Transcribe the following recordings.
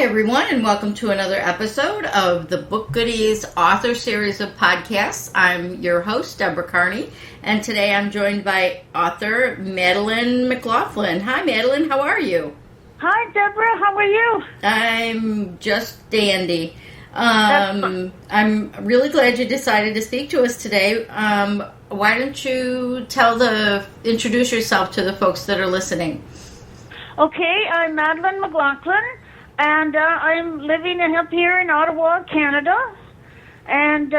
everyone, and welcome to another episode of the Book Goodies author series of podcasts. I'm your host, Deborah Carney, and today I'm joined by author Madeleine McLaughlin. Hi, Madeleine. How are you? Hi, Deborah. How are you? I'm just dandy. I'm really glad you decided to speak to us today. Why don't you introduce yourself to the folks that are listening? Okay, I'm Madeleine McLaughlin, and I'm living up here in Ottawa, Canada. And,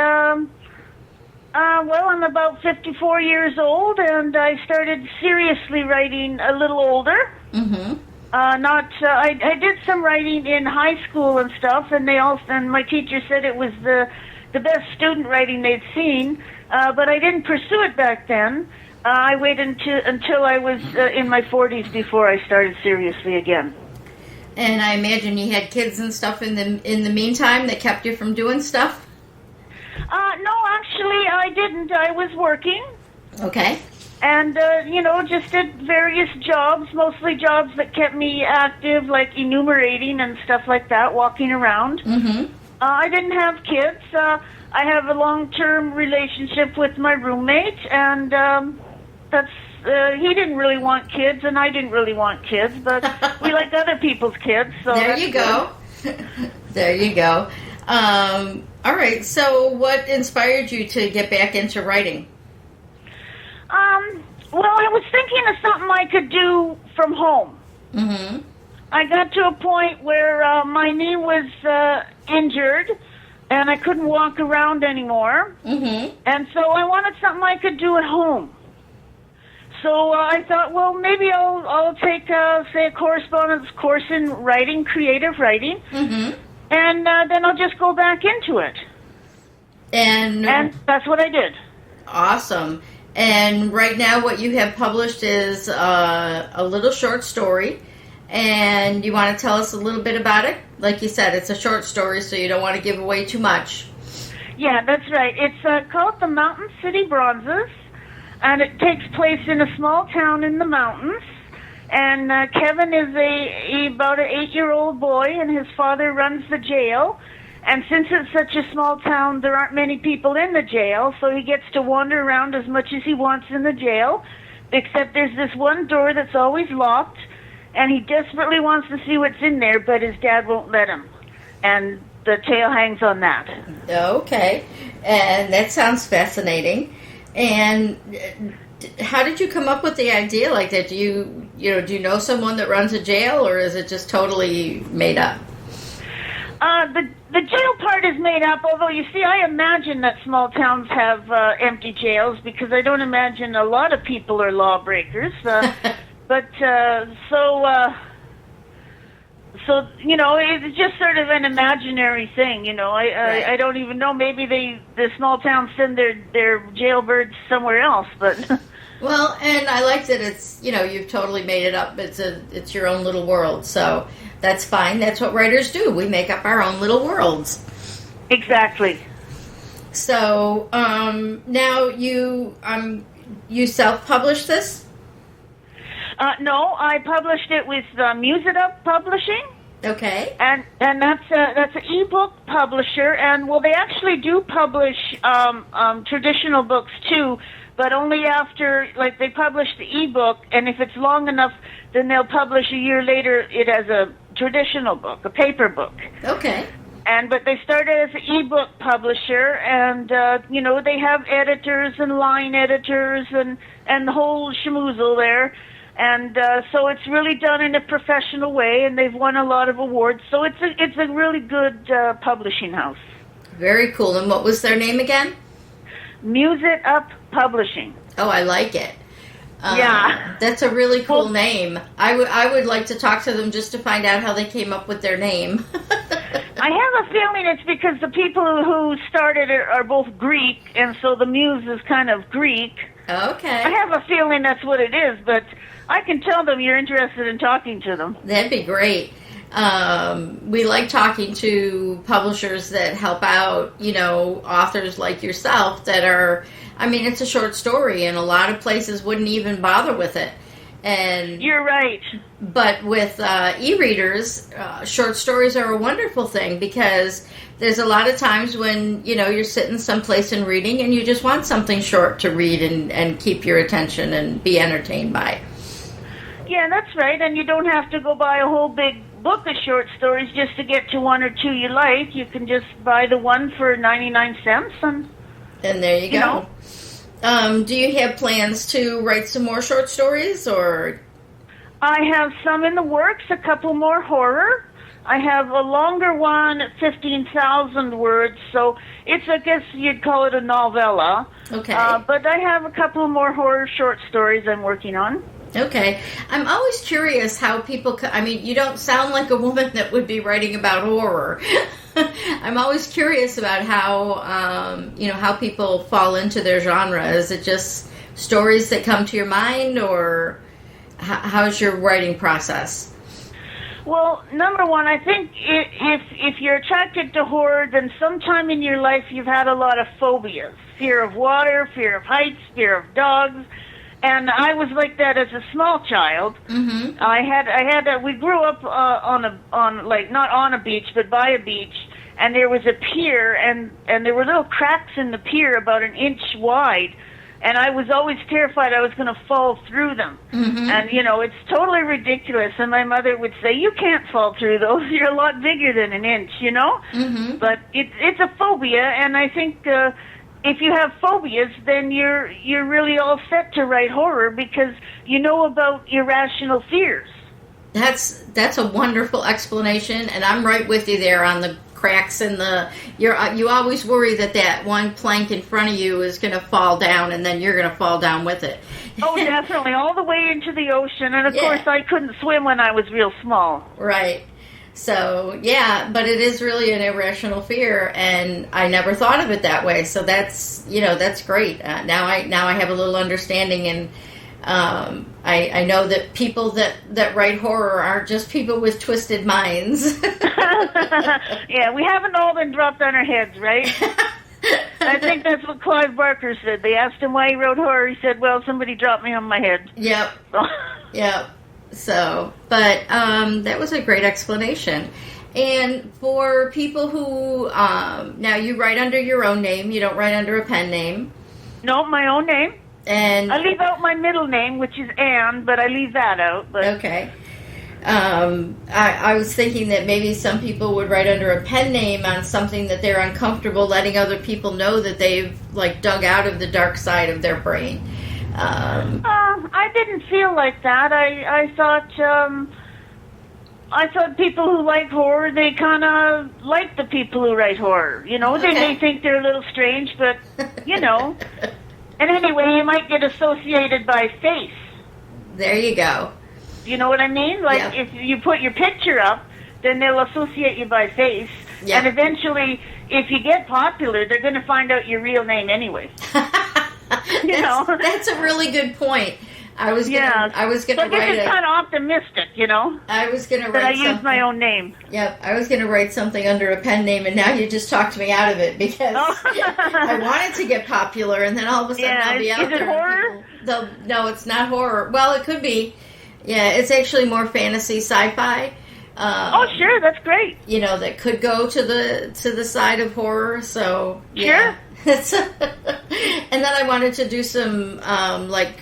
I'm about 54 years old, and I started seriously writing a little older. Mm-hmm. I did some writing in high school and stuff, and my teacher said it was the best student writing they'd seen, but I didn't pursue it back then. I waited until I was in my 40s before I started seriously again. And I imagine you had kids and stuff in the meantime that kept you from doing stuff? No, actually, I didn't. I was working. Okay. And, just did various jobs, mostly jobs that kept me active, like enumerating and stuff like that, walking around. Mm-hmm. I didn't have kids. I have a long-term relationship with my roommate, and he didn't really want kids, and I didn't really want kids, but we like other people's kids. So there you go. There you go. All right, so what inspired you to get back into writing? I was thinking of something I could do from home. Mm-hmm. I got to a point where my knee was injured, and I couldn't walk around anymore. Mm-hmm. And so I wanted something I could do at home. So I thought, well, maybe I'll take, say, a correspondence course in writing, creative writing, mm-hmm. and then I'll just go back into it. And that's what I did. Awesome. And right now what you have published is a little short story, and you want to tell us a little bit about it? Like you said, it's a short story, so you don't want to give away too much. Yeah, that's right. It's called The Mountain City Bronzes, and it takes place in a small town in the mountains. And Kevin is about an 8-year-old boy, and his father runs the jail. And since it's such a small town, there aren't many people in the jail, so he gets to wander around as much as he wants in the jail, except there's this one door that's always locked, and he desperately wants to see what's in there, but his dad won't let him. And the tale hangs on that. Okay. And that sounds fascinating. And how did you come up with the idea like that? Do you know someone that runs a jail, or is it just totally made up? The jail part is made up, although, you see, I imagine that small towns have empty jails, because I don't imagine a lot of people are lawbreakers. So, it's just sort of an imaginary thing, Right. I don't even know. Maybe the small towns send their jailbirds somewhere else, but... Well, and I like that it's, you've totally made it up. It's your own little world, so that's fine. That's what writers do. We make up our own little worlds. Exactly. So, now you self-published this? No, I published it with Muse It Up Publishing. Okay. And that's an ebook publisher, and they actually do publish traditional books too, but only after, they publish the ebook, and if it's long enough, then they'll publish a year later it as a traditional book, a paper book. Okay. But they started as an ebook publisher, and they have editors and line editors and the whole schmoozle there. And so it's really done in a professional way, and they've won a lot of awards. So it's a really good publishing house. Very cool. And what was their name again? Muse It Up Publishing. Oh, I like it. Yeah. That's a really cool name. I would like to talk to them just to find out how they came up with their name. I have a feeling it's because the people who started it are both Greek, and so the muse is kind of Greek. Okay. I have a feeling that's what it is, but I can tell them you're interested in talking to them. That'd be great. We like talking to publishers that help out, authors like yourself that are, it's a short story, and a lot of places wouldn't even bother with it. And you're right. But with e-readers, short stories are a wonderful thing because there's a lot of times when, you're sitting someplace and reading and you just want something short to read and keep your attention and be entertained by. Yeah, that's right. And you don't have to go buy a whole big book of short stories just to get to one or two you like. You can just buy the one for 99 cents. And there you go. Do you have plans to write some more short stories, or? I have some in the works, a couple more horror. I have a longer one at 15,000 words, so it's, I guess you'd call it a novella. Okay. But I have a couple more horror short stories I'm working on. Okay. I'm always curious how people, you don't sound like a woman that would be writing about horror. I'm always curious about how, how people fall into their genre. Is it just stories that come to your mind, or how's your writing process? Well, number one, I think if you're attracted to horror, then sometime in your life you've had a lot of phobias. Fear of water, fear of heights, fear of dogs. And I was like that as a small child. Mm-hmm. We grew up not on a beach, but by a beach, and there was a pier, and there were little cracks in the pier about an inch wide, and I was always terrified I was going to fall through them. Mm-hmm. And it's totally ridiculous. And my mother would say, "You can't fall through those. You're a lot bigger than an inch," Mm-hmm. But it's a phobia, and I think. If you have phobias, then you're really all set to write horror because you know about irrational fears. That's a wonderful explanation, and I'm right with you there on the cracks in you always worry that one plank in front of you is going to fall down, and then you're going to fall down with it. Oh, definitely, all the way into the ocean, and of course I couldn't swim when I was real small. Right. So, yeah, but it is really an irrational fear, and I never thought of it that way. So that's great. Now I have a little understanding, and I know that people that write horror aren't just people with twisted minds. Yeah, we haven't all been dropped on our heads, right? I think that's what Clive Barker said. They asked him why he wrote horror. He said, "Well, somebody dropped me on my head." Yep. Yep. So, but that was a great explanation. And for people who, now you write under your own name, you don't write under a pen name. No, my own name. And I leave out my middle name, which is Anne, but I leave that out. But. Okay. I was thinking that maybe some people would write under a pen name on something that they're uncomfortable letting other people know that they've, dug out of the dark side of their brain. I didn't feel like that. I thought people who like horror, they kind of like the people who write horror. They may think they're a little strange, but And anyway, you might get associated by face. There you go. You know what I mean? If you put your picture up, then they'll associate you by face. Yep. And eventually, if you get popular, they're going to find out your real name anyway. That's a really good point. I was gonna write it's kind of optimistic, I was gonna write. That I use my own name. Yep, I was gonna write something under a pen name, and now you just talked me out of it because I wanted to get popular, and then all of a sudden I'll be out there. Is it horror? No, it's not horror. Well, it could be. Yeah, it's actually more fantasy, sci-fi. Sure, that's great. That could go to the side of horror. So yeah. Sure. And then I wanted to do some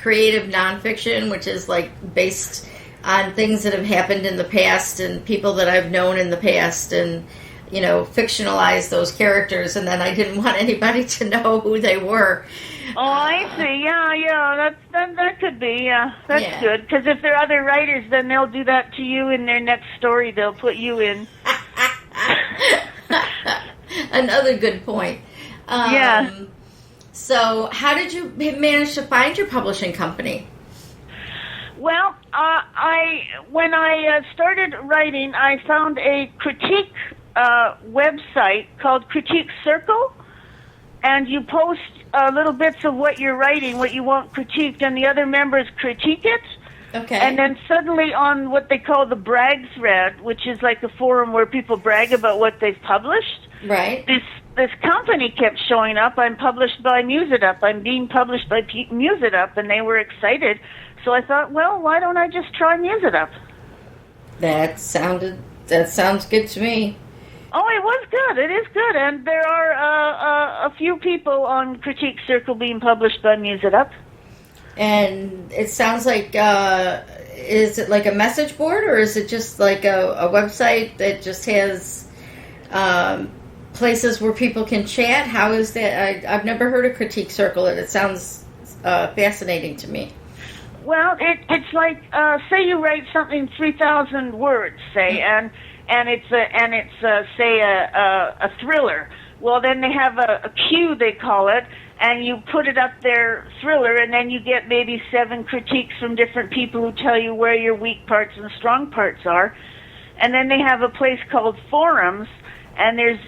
creative nonfiction, which is based on things that have happened in the past and people that I've known in the past, and fictionalize those characters. And then I didn't want anybody to know who they were. Oh, I see. Yeah. That could be. Yeah, that's good. Because if there are other writers, then they'll do that to you in their next story. They'll put you in. Another good point. So, how did you manage to find your publishing company? Well, when I started writing, I found a critique website called Critique Circle, and you post little bits of what you're writing, what you want critiqued, and the other members critique it. Okay. And then suddenly on what they call the brag thread, which is like a forum where people brag about what they've published. Right. this company kept showing up. I'm published by Musitup. I'm being published by Musitup, and they were excited. So I thought, well, why don't I just try Musitup? That sounds good to me. Oh, it was good. It is good. And there are a few people on Critique Circle being published by Musitup. And it sounds like, is it like a message board, or is it just like a website that just has places where people can chat? How is that? I've never heard of Critique Circle, and it sounds fascinating to me. Well, it's like, say you write something 3,000 words, say, and it's say a thriller. Well, then they have a queue, they call it, and you put it up there, thriller, and then you get maybe 7 critiques from different people who tell you where your weak parts and strong parts are. And then they have a place called forums, and there's,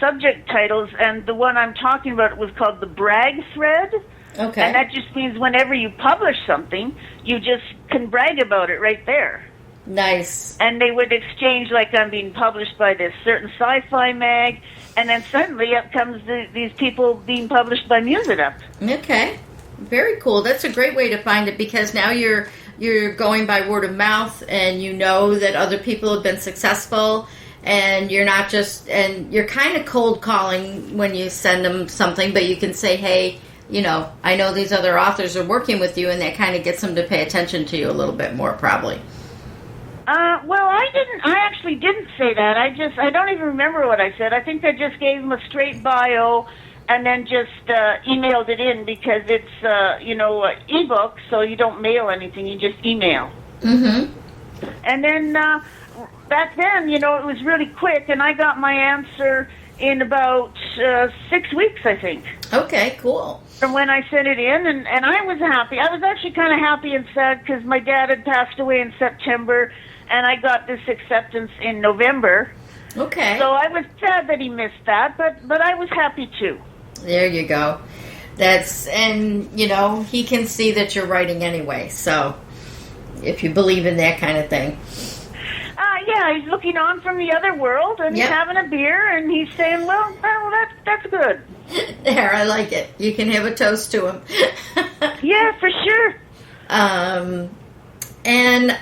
subject titles, and the one I'm talking about was called the brag thread. Okay. And that just means whenever you publish something, you just can brag about it right there. Nice. And they would exchange, like, I'm being published by this certain sci-fi mag, and then suddenly up comes these people being published by Musitup. Okay. Very cool. That's a great way to find it, because now you're going by word of mouth, and you know that other people have been successful, and you're not just, and you're kind of cold calling when you send them something, but you can say, hey, I know these other authors are working with you, and that kind of gets them to pay attention to you a little bit more, probably. Well, I actually didn't say that. I don't even remember what I said. I think I just gave them a straight bio and then just emailed it in, because it's, ebook, so you don't mail anything, you just email. Mm-hmm. And then back then, it was really quick, and I got my answer in about 6 weeks, I think. Okay, cool. From when I sent it in, and I was happy. I was actually kind of happy and sad, because my dad had passed away in September, and I got this acceptance in November. Okay. So I was sad that he missed that, but I was happy too. There you go. He can see that you're writing anyway, so if you believe in that kind of thing. Yeah, he's looking on from the other world, and he's having a beer, and he's saying, well, that's good. There, I like it. You can have a toast to him. Yeah, for sure. And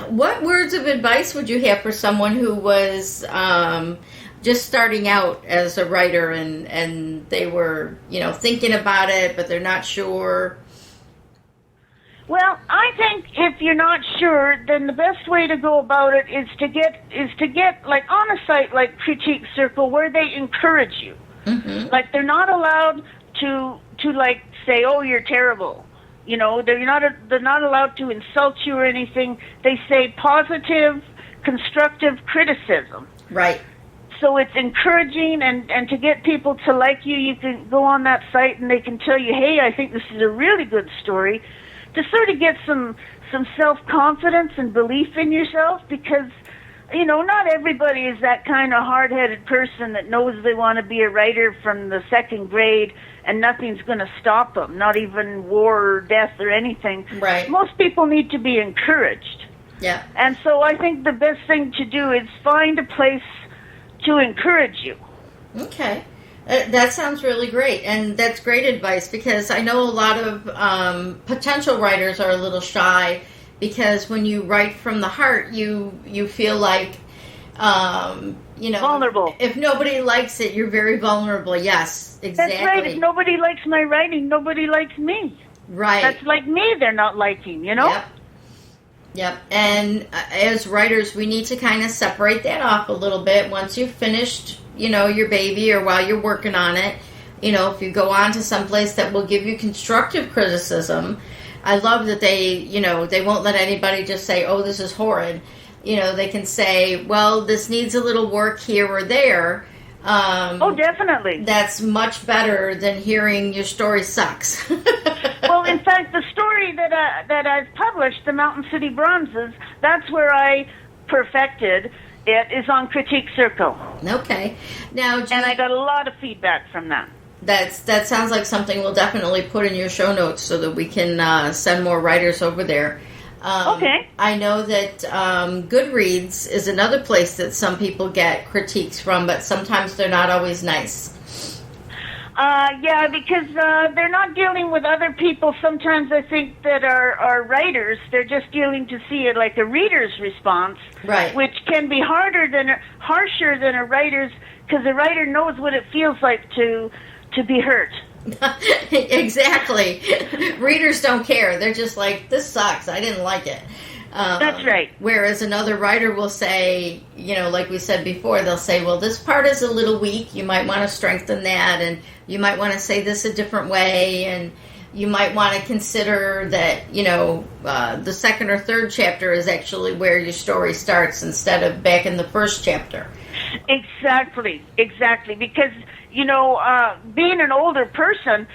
what words of advice would you have for someone who was just starting out as a writer, and they were, thinking about it, but they're not sure? Well, I think if you're not sure, then the best way to go about it is to get like on a site like Critique Circle, where they encourage you. Mm-hmm. Like, they're not allowed to like say, oh, you're terrible. They're not allowed to insult you or anything. They say positive, constructive criticism. Right. So it's encouraging, and to get people to like you, you can go on that site and they can tell you, hey, I think this is a really good story, to sort of get some self-confidence and belief in yourself, because, not everybody is that kind of hard-headed person that knows they want to be a writer from the 2nd grade and nothing's going to stop them, not even war or death or anything. Right. Most people need to be encouraged. Yeah. And so I think the best thing to do is find a place to encourage you. Okay. That sounds really great, and that's great advice, because I know a lot of potential writers are a little shy, because when you write from the heart, you feel like, vulnerable. If nobody likes it, you're very vulnerable. Yes, exactly. That's right. If nobody likes my writing, nobody likes me. Right. That's like me they're not liking, Yep. And as writers, we need to kind of separate that off a little bit. Once you've finished, your baby, or while you're working on it, if you go on to some place that will give you constructive criticism. I love that they won't let anybody just say, oh, this is horrid. They can say, well, this needs a little work here or there. Oh, definitely. That's much better than hearing your story sucks. Well, in fact, the story that I've published, The Mountain City Bronzes, that's where I perfected it, is on Critique Circle. Okay. Now, and I got a lot of feedback from that. That sounds like something we'll definitely put in your show notes, so that we can send more writers over there. Okay. I know that Goodreads is another place that some people get critiques from, but sometimes they're not always nice. Yeah, because they're not dealing with other people. Sometimes I think that are writers. They're just dealing to see it like a reader's response, right? Which can be harsher than a writer's, because the writer knows what it feels like to be hurt. Exactly. Readers don't care. They're just like, this sucks. I didn't like it. That's right. Whereas another writer will say, like we said before, they'll say, well, this part is a little weak. You might want to strengthen that, and you might want to say this a different way, and you might want to consider that, the second or third chapter is actually where your story starts instead of back in the first chapter. Exactly. Because, being an older person,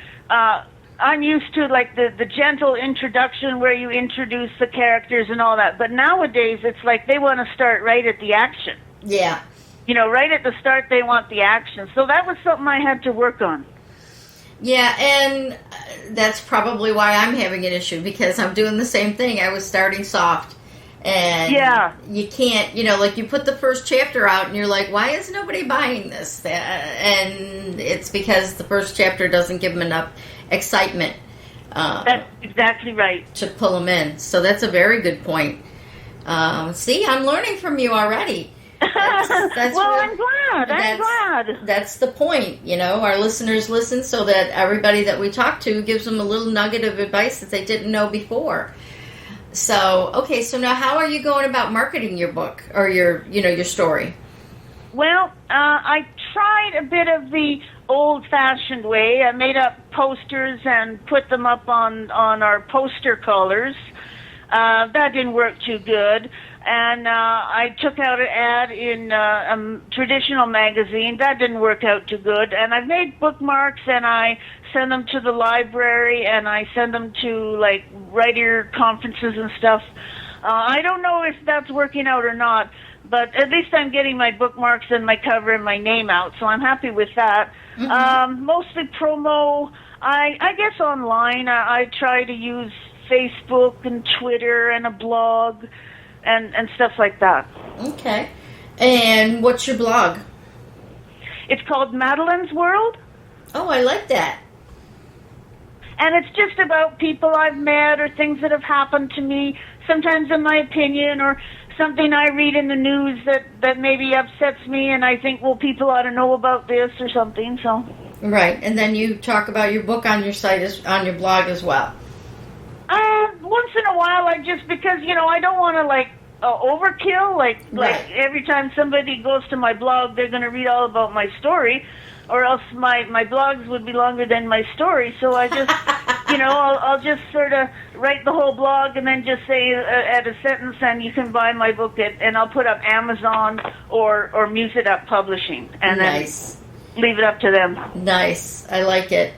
I'm used to like the gentle introduction where you introduce the characters and all that. But nowadays, it's like they want to start right at the action. Yeah. Right at the start, they want the action. So that was something I had to work on. Yeah, and that's probably why I'm having an issue, because I'm doing the same thing. I was starting soft. And you can't, like you put the first chapter out and you're like, why is nobody buying this? And it's because the first chapter doesn't give them enough excitement. That's exactly right. To pull them in. So that's a very good point. See, I'm learning from you already. That's well, really, I'm glad. That's the point. Our listeners listen so that everybody that we talk to gives them a little nugget of advice that they didn't know before. So, okay, so now how are you going about marketing your book or your story? Well, I tried a bit of the old-fashioned way. I made up posters and put them up on our poster colors. That didn't work too good. And I took out an ad in a traditional magazine. That didn't work out too good. And I've made bookmarks, and I send them to the library, and I send them to, like, writer conferences and stuff. I don't know if that's working out or not, but at least I'm getting my bookmarks and my cover and my name out, so I'm happy with that. Mm-hmm. Mostly promo. I guess online. I try to use Facebook and Twitter and a blog and stuff like that. Okay. And what's your blog? It's called Madeleine's World. Oh, I like that. And it's just about people I've met or things that have happened to me, sometimes in my opinion, or something I read in the news that maybe upsets me, and I think, well, people ought to know about this or something. So. Right, and then you talk about your book on your site, on your blog as well. Once in a while, because I don't want to overkill. Like every time somebody goes to my blog, they're going to read all about my story, or else my blogs would be longer than my story. So I just, I'll just sort of write the whole blog and then just say add a sentence, and you can buy my book and I'll put up Amazon or Muse It Up Publishing, and nice. Then leave it up to them. Nice, I like it.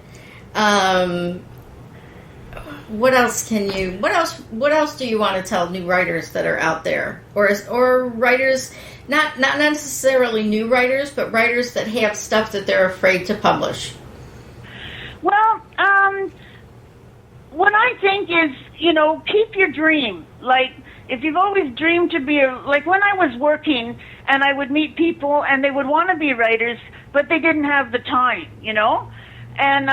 What else do you want to tell new writers that are out there, or writers? Not necessarily new writers, but writers that have stuff that they're afraid to publish. Well, what I think is, keep your dream. Like, if you've always dreamed to be like when I was working and I would meet people and they would want to be writers, but they didn't have the time, And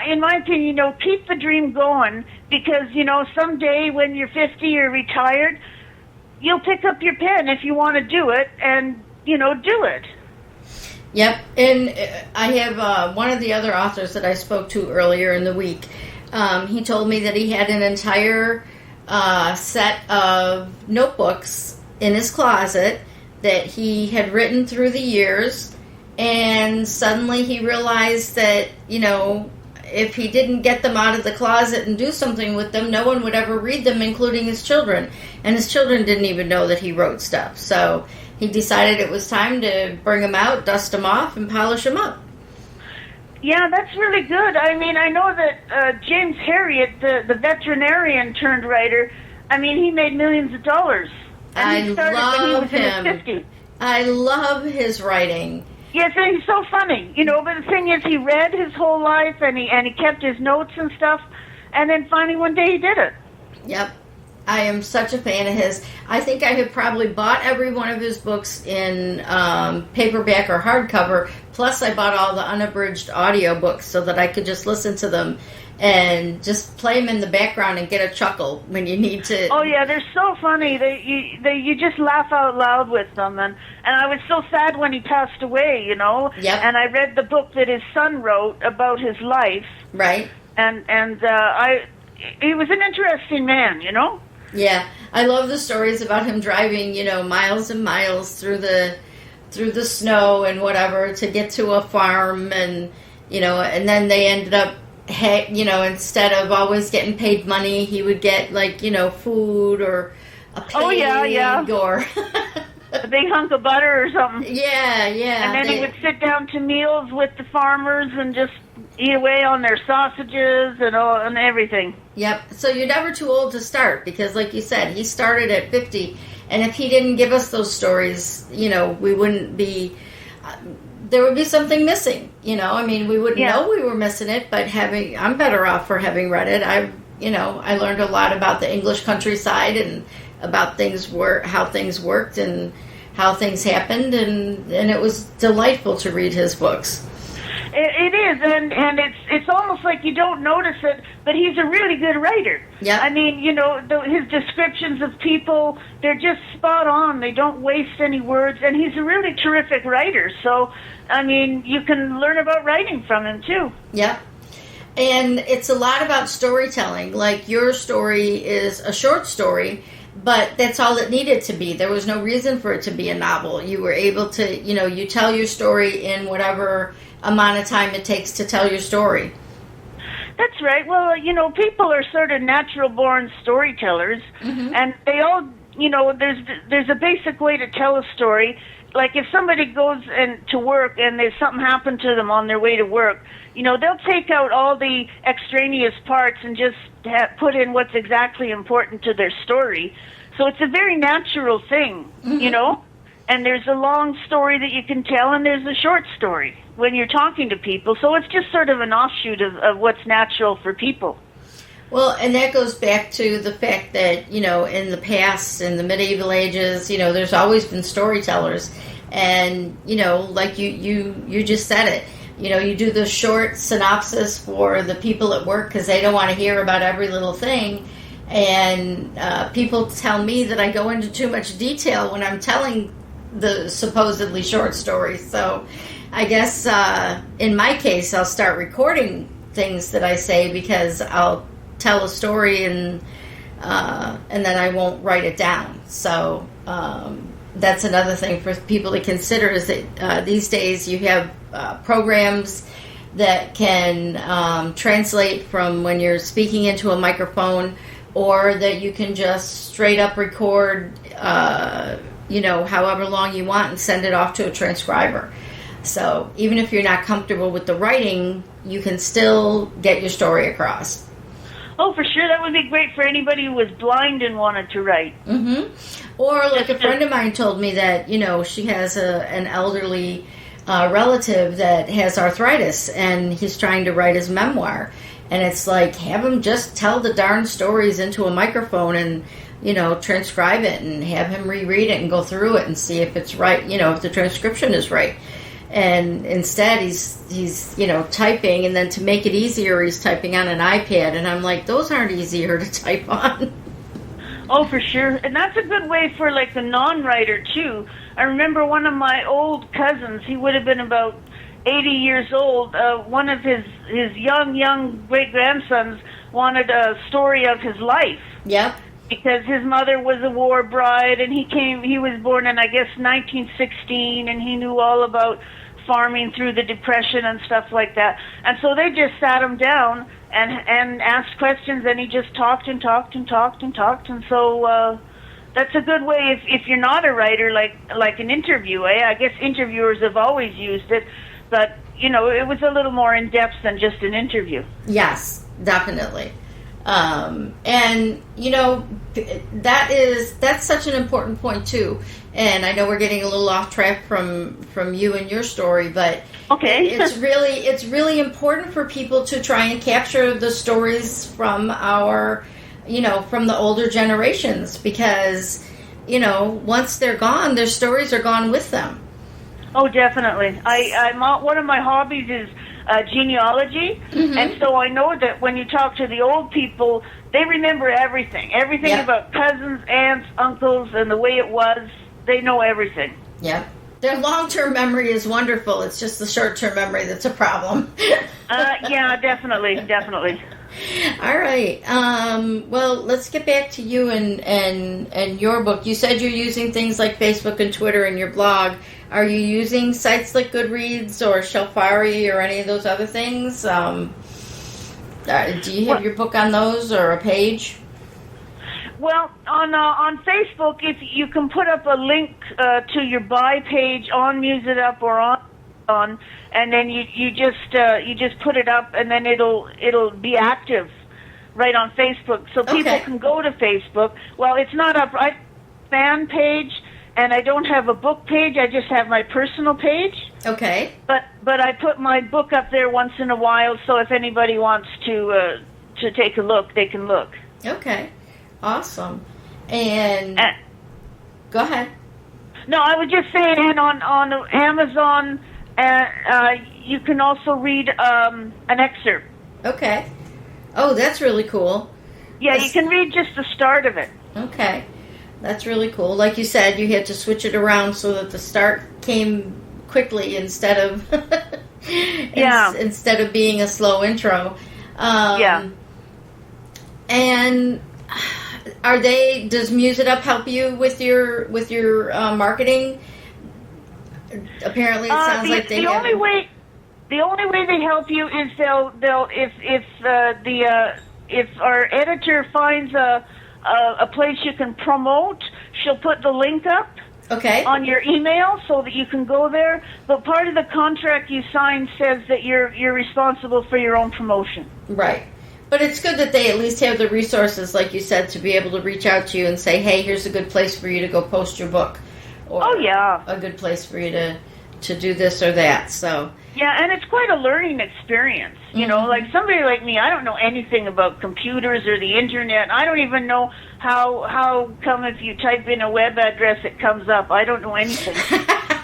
in my opinion, keep the dream going, because, someday when you're 50 or retired, you'll pick up your pen if you want to do it, and, do it. Yep. And I have one of the other authors that I spoke to earlier in the week. He told me that he had an entire set of notebooks in his closet that he had written through the years. And suddenly he realized that, if he didn't get them out of the closet and do something with them, no one would ever read them, including his children. And his children didn't even know that he wrote stuff. So he decided it was time to bring them out, dust them off, and polish them up. Yeah, that's really good. I mean, I know that James Herriot, the veterinarian turned writer, he made millions of dollars. And he started when he was in his 50s. I love his writing. Yes, and he's so funny, but the thing is, he read his whole life, and he kept his notes and stuff, and then finally one day he did it. Yep. I am such a fan of his. I think I have probably bought every one of his books in paperback or hardcover. Plus, I bought all the unabridged audiobooks so that I could just listen to them and just play them in the background and get a chuckle when you need to. Oh yeah, they're so funny. You just laugh out loud with them, and I was so sad when he passed away, you know. Yep. And I read the book that his son wrote about his life. Right. And he was an interesting man, you know. Yeah, I love the stories about him driving, you know, miles and miles through the snow and whatever to get to a farm, and you know, and then they ended up. You know, instead of always getting paid money, he would get, like, you know, food or a pig or a big hunk of butter or something. Yeah. And then he would sit down to meals with the farmers and just eat away on their sausages and everything. Yep. So you're never too old to start because, like you said, he started at 50, and if he didn't give us those stories, you know, we wouldn't be. There would be something missing, you know. I mean, we wouldn't know we were missing it, but I'm better off for having read it. I learned a lot about the English countryside and about how things worked and how things happened, and it was delightful to read his books. It is, and it's almost like you don't notice it, but he's a really good writer. Yeah. I mean, you know, his descriptions of people, they're just spot on. They don't waste any words, and he's a really terrific writer. So, I mean, you can learn about writing from him, too. Yeah. And it's a lot about storytelling. Like, your story is a short story, but that's all it needed to be. There was no reason for it to be a novel. You were able to, you know, you tell your story in whatever amount of time it takes to tell your story. That's right. Well, you know, people are sort of natural-born storytellers, and they all, you know, there's a basic way to tell a story. Like if somebody goes to work and there's something happened to them on their way to work, you know, they'll take out all the extraneous parts and just put in what's exactly important to their story. So it's a very natural thing, you know. And there's a long story that you can tell, and there's a short story when you're talking to people. So it's just sort of an offshoot of what's natural for people. Well, and that goes back to the fact that, you know, in the past, in the medieval ages, you know, there's always been storytellers. And, you know, like you just said it, you know, you do the short synopsis for the people at work because they don't want to hear about every little thing. And people tell me that I go into too much detail when I'm telling the supposedly short stories. So I guess in my case, I'll start recording things that I say because I'll tell a story and then I won't write it down. So that's another thing for people to consider is that these days you have programs that can translate from when you're speaking into a microphone, or that you can just straight up record you know, however long you want and send it off to a transcriber. So even if you're not comfortable with the writing, you can still get your story across. Oh, for sure. That would be great for anybody who was blind and wanted to write. Or like a friend of mine told me that, you know, she has an elderly relative that has arthritis, and he's trying to write his memoir. And it's like, have him just tell the darn stories into a microphone and, you know, transcribe it and have him reread it and go through it and see if it's right, you know, if the transcription is right. And instead he's you know, typing, and then to make it easier, he's typing on an iPad. And I'm like, those aren't easier to type on. Oh, for sure. And that's a good way for, like, the non-writer, too. I remember one of my old cousins, he would have been about 80 years old. One of his young great-grandsons wanted a story of his life. Yep. Because his mother was a war bride, and he was born in, I guess, 1916, and he knew all about farming through the Depression and stuff like that. And so they just sat him down and asked questions, and he just talked and talked and talked and talked. And so that's a good way if you're not a writer, like an interview. I guess interviewers have always used it, but, you know, it was a little more in-depth than just an interview. Yes, definitely. And, you know, that's such an important point, too. And I know we're getting a little off track from you and your story, but okay. it's really important for people to try and capture the stories from our from the older generations, because, once they're gone, their stories are gone with them. Oh, definitely. I'm one of my hobbies is genealogy, and so I know that when you talk to the old people, they remember everything Yep. about cousins, aunts, uncles, and the way it was. They know everything. Yeah. Their long-term memory is wonderful. It's just the short-term memory that's a problem. Yeah, definitely. All right. Well, let's get back to you and your book. You said you're using things like Facebook and Twitter in your blog. Are you using sites like Goodreads or Shelfari or any of those other things? Do you have your book on those or a page? Well, on Facebook, if you can put up a link to your buy page on Muse It Up or on, and then you just put it up, and then it'll be active right on Facebook, so people can go to Facebook. Well, it's not a fan page, and I don't have a book page. I just have my personal page. Okay. But I put my book up there once in a while, so if anybody wants to take a look, they can look. Okay. Awesome. And go ahead. No, I was just saying, and on Amazon, you can also read an excerpt. Okay. Oh, that's really cool. Yeah, you can read just the start of it. Okay. That's really cool. Like you said, you had to switch it around so that the start came quickly instead of instead of being a slow intro. Yeah. And does Muse It Up help you with your marketing? Apparently, it sounds like they the have. only way they help you is they'll if our editor finds a place you can promote, she'll put the link up on your email so that you can go there. But part of the contract you sign says that you're responsible for your own promotion. Right. But it's good that they at least have the resources, like you said, to be able to reach out to you and say, hey, here's a good place for you to go post your book. Or a good place for you to do this or that. So yeah, and it's quite a learning experience. You know, like somebody like me, I don't know anything about computers or the internet. I don't even know how come if you type in a web address it comes up. I don't know anything.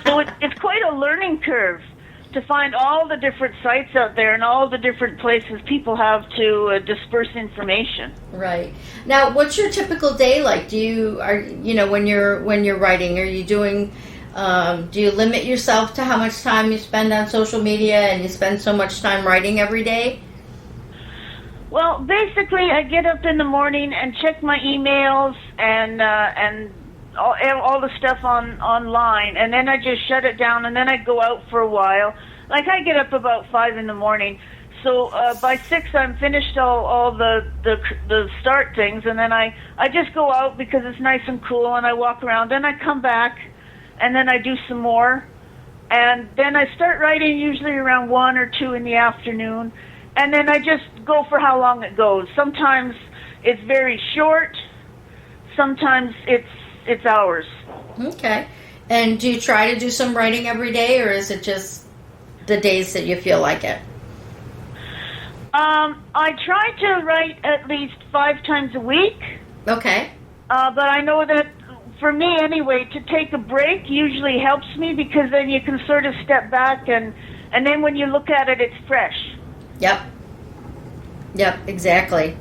So it's quite a learning curve to find all the different sites out there and all the different places people have to disperse information. Right. Now, what's your typical day like? When you're writing, are you doing? Do you limit yourself to how much time you spend on social media, and you spend so much time writing every day? Well, basically, I get up in the morning and check my emails and all the stuff online, and then I just shut it down, and then I go out for a while. Like, I get up about 5 in the morning, so by 6 I'm finished all the start things, and then I just go out because it's nice and cool, and I walk around, then I come back, and then I do some more, and then I start writing usually around 1 or 2 in the afternoon, and then I just go for how long it goes. Sometimes it's very short, sometimes it's hours. Okay. And do you try to do some writing every day, or is it just the days that you feel like it? I try to write at least 5 times a week. Okay. But I know that for me anyway, to take a break usually helps me, because then you can sort of step back and then when you look at it, it's fresh. Yep, exactly.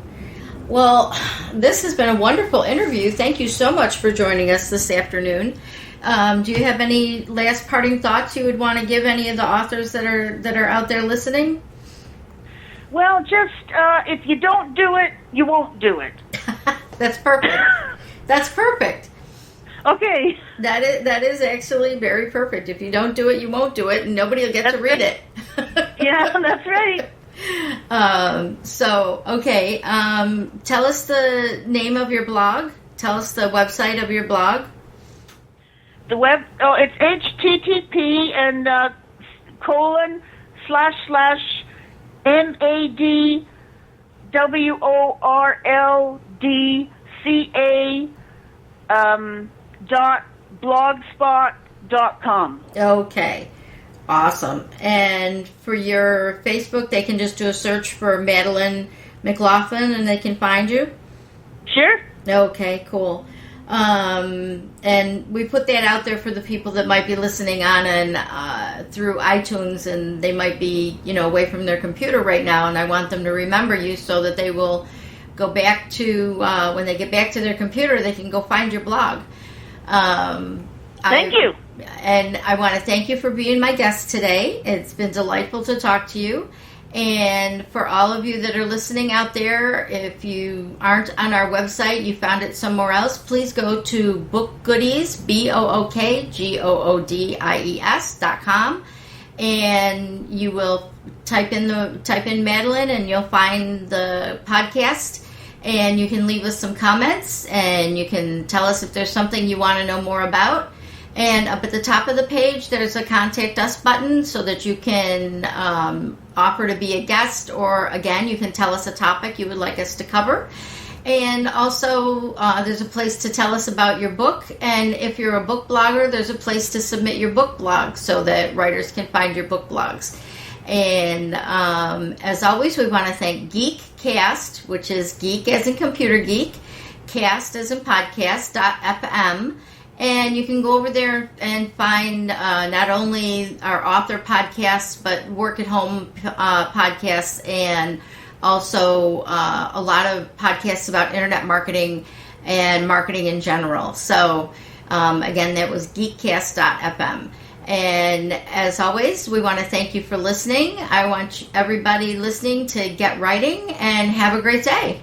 Well, this has been a wonderful interview. Thank you so much for joining us this afternoon. Do you have any last parting thoughts you would want to give any of the authors that are out there listening? Well, just if you don't do it, you won't do it. That's perfect. That's perfect. Okay. That is actually very perfect. If you don't do it, you won't do it, and nobody will get to read it. Yeah, that's right. Tell us the name of your blog. Tell us the website of your blog. It's http and .blogspot.com. Okay. Awesome. And for your Facebook, they can just do a search for Madeleine McLaughlin and they can find you? Sure. Okay, cool. And we put that out there for the people that might be listening on and through iTunes, and they might be, away from their computer right now, and I want them to remember you so that they will go back to, when they get back to their computer, they can go find your blog. Thank you. And I want to thank you for being my guest today. It's been delightful to talk to you. And for all of you that are listening out there, if you aren't on our website, you found it somewhere else, please go to BookGoodies, BookGoodies.com, and you will type in Madeleine, and you'll find the podcast, and you can leave us some comments, and you can tell us if there's something you want to know more about. And up at the top of the page, there's a Contact Us button so that you can offer to be a guest, or, again, you can tell us a topic you would like us to cover. And also, there's a place to tell us about your book. And if you're a book blogger, there's a place to submit your book blog so that writers can find your book blogs. And as always, we want to thank GeekCast, which is geek as in computer geek, cast as in podcast.fm. And you can go over there and find not only our author podcasts, but work at home podcasts, and also a lot of podcasts about internet marketing and marketing in general. So again, that was geekcast.fm. And as always, we want to thank you for listening. I want everybody listening to get writing and have a great day.